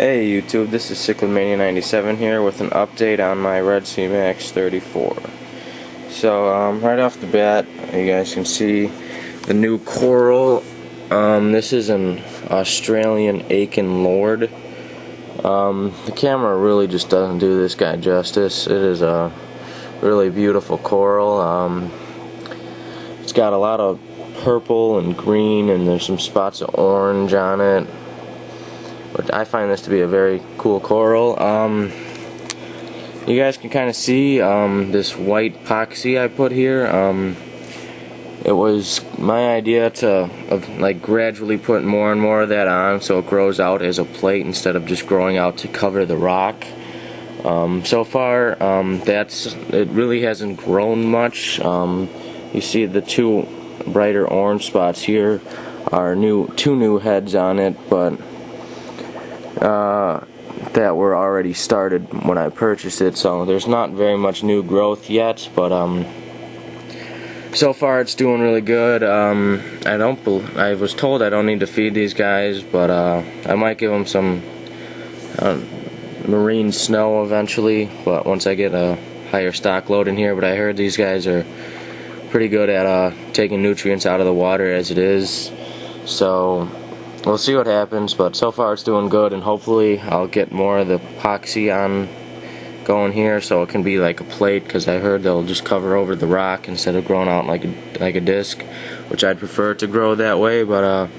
Hey YouTube, this is Cyclamania97 here with an update on my Redsea Max 34. So right off the bat, you guys can see the new coral. This is an Australian Acan Lord. The camera really just doesn't do this guy justice. It is a really beautiful coral. It's got a lot of purple and green, and there's some spots of orange on it. But I find this to be a very cool coral. You guys can kind of see this white epoxy I put here. It was my idea to gradually put more and more of that on so it grows out as a plate instead of just growing out to cover the rock. So far, it really hasn't grown much. You see the two brighter orange spots here are two new heads on it, but that were already started when I purchased it, so there's not very much new growth yet, but so far it's doing really good. I was told I don't need to feed these guys, but I might give them some marine snow eventually, but once I get a higher stock load in here. But I heard these guys are pretty good at taking nutrients out of the water as it is, so we'll see what happens, but so far it's doing good, and hopefully I'll get more of the epoxy on going here so it can be like a plate, because I heard they'll just cover over the rock instead of growing out like a disc, which I'd prefer to grow that way, but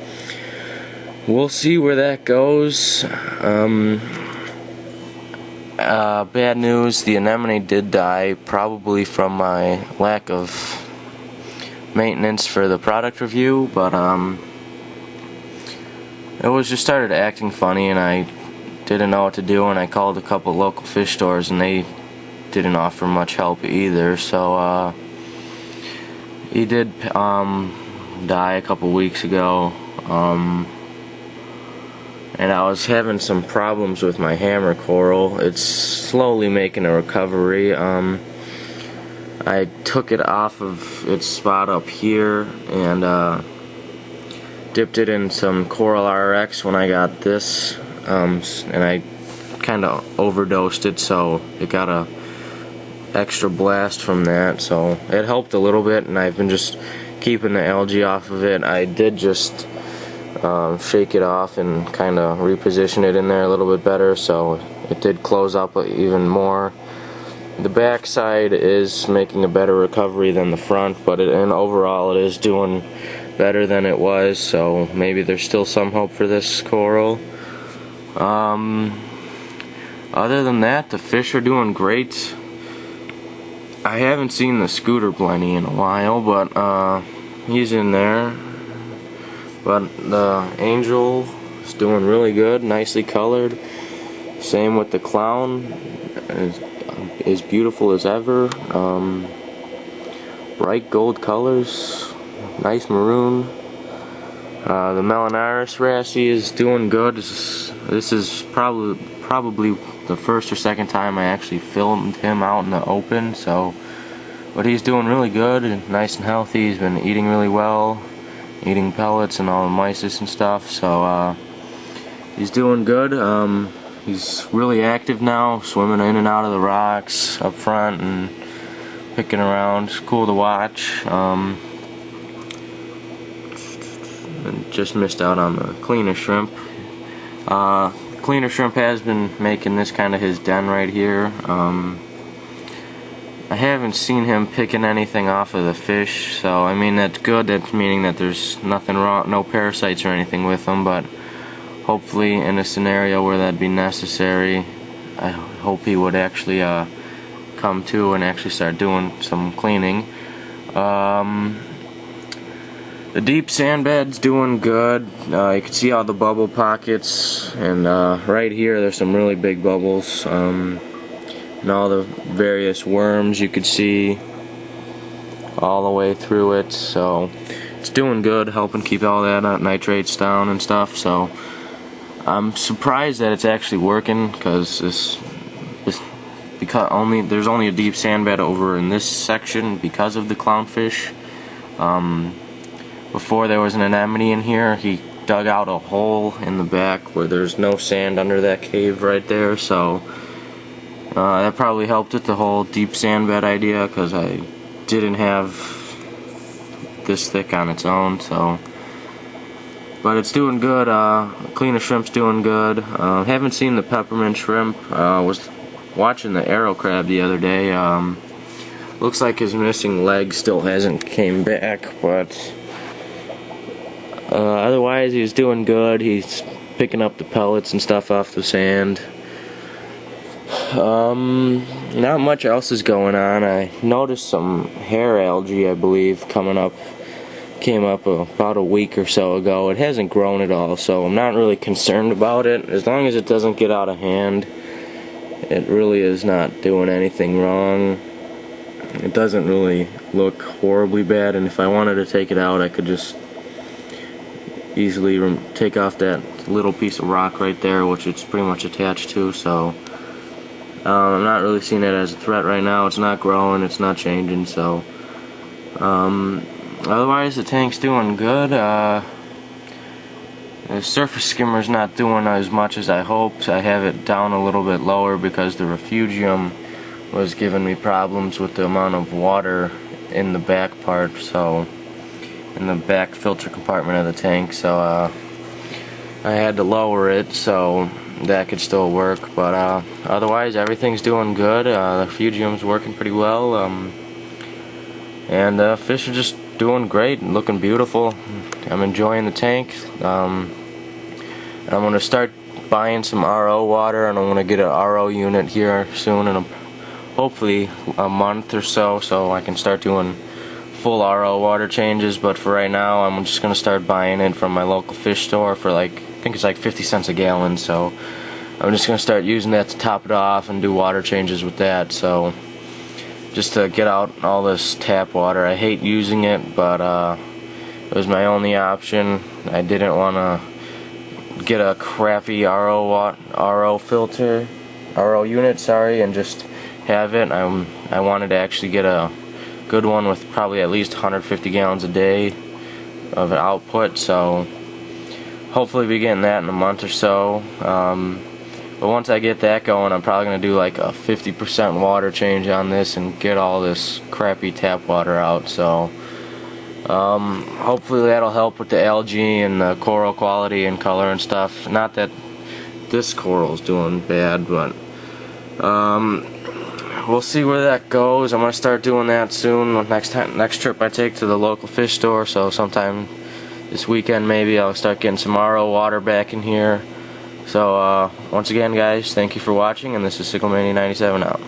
we'll see where that goes. Bad news, the anemone did die, probably from my lack of maintenance for the product review, but it just started acting funny, and I didn't know what to do, and I called a couple local fish stores, and they didn't offer much help either. So he did die a couple weeks ago, and I was having some problems with my hammer coral. It's slowly making a recovery. I took it off of its spot up here and dipped it in some Coral RX when I got this, and I kind of overdosed it, so it got a extra blast from that, so it helped a little bit, and I've been just keeping the algae off of it. I did just shake it off and kind of reposition it in there a little bit better, so it did close up even more. The back side is making a better recovery than the front, but and overall it is doing better than it was, so maybe there's still some hope for this coral. Other than that, the fish are doing great. I haven't seen the scooter blenny in a while, but he's in there. But the angel is doing really good, nicely colored. Same with the clown, as beautiful as ever. Bright gold colors, nice maroon. The Melanaris Redsea is doing good. This is probably the first or second time I actually filmed him out in the open. But he's doing really good and nice and healthy. He's been eating really well, eating pellets and all the mysis and stuff. So he's doing good. He's really active now, swimming in and out of the rocks up front and picking around. It's cool to watch. And just missed out on the cleaner shrimp. Cleaner shrimp has been making this kind of his den right here. I haven't seen him picking anything off of the fish, so I mean that's good. That's meaning that there's nothing wrong, no parasites or anything with them, but hopefully in a scenario where that'd be necessary, I hope he would actually come to and actually start doing some cleaning. The deep sand bed's doing good. You can see all the bubble pockets, and right here there's some really big bubbles, and all the various worms you could see all the way through it. So it's doing good, helping keep all that nitrates down and stuff. So I'm surprised that it's actually working, because there's only a deep sand bed over in this section because of the clownfish. Before there was an anemone in here, he dug out a hole in the back where there's no sand under that cave right there, so that probably helped with the whole deep sand bed idea, because I didn't have this thick on its own. So, but it's doing good. Cleaner shrimp's doing good. Haven't seen the peppermint shrimp. Was watching the arrow crab the other day. Looks like his missing leg still hasn't came back, but otherwise he's doing good. He's picking up the pellets and stuff off the sand. Not much else is going on. I noticed some hair algae, I believe, came up about a week or so ago. It hasn't grown at all, so I'm not really concerned about it. As long as it doesn't get out of hand, it really is not doing anything wrong. It doesn't really look horribly bad, and if I wanted to take it out, I could just easily take off that little piece of rock right there, which it's pretty much attached to. So I'm not really seeing it as a threat right now. It's not growing, it's not changing, so otherwise the tank's doing good. The surface skimmer's not doing as much as I hoped. I have it down a little bit lower because the refugium was giving me problems with the amount of water in the back part, so in the back filter compartment of the tank, so I had to lower it so that could still work. But otherwise everything's doing good. The refugium's working pretty well, and fish are just doing great and looking beautiful. I'm enjoying the tank. I'm going to start buying some RO water, and I'm going to get an RO unit here soon, in hopefully a month or so I can start doing full RO water changes. But for right now, I'm just going to start buying it from my local fish store for I think it's like 50 cents a gallon, so I'm just going to start using that to top it off and do water changes with that, so just to get out all this tap water. I hate using it, but it was my only option. I didn't want to get a crappy RO filter, RO unit, sorry, and just have it. I wanted to actually get a good one with probably at least 150 gallons a day of output, so hopefully be getting that in a month or so. But once I get that going, I'm probably going to do like a 50% water change on this and get all this crappy tap water out. So hopefully that'll help with the algae and the coral quality and color and stuff. Not that this coral's doing bad, but we'll see where that goes. I'm going to start doing that soon. Next trip I take to the local fish store, so sometime this weekend maybe I'll start getting some RO water back in here. So once again, guys, thank you for watching, and this is Sicklemania 97 out.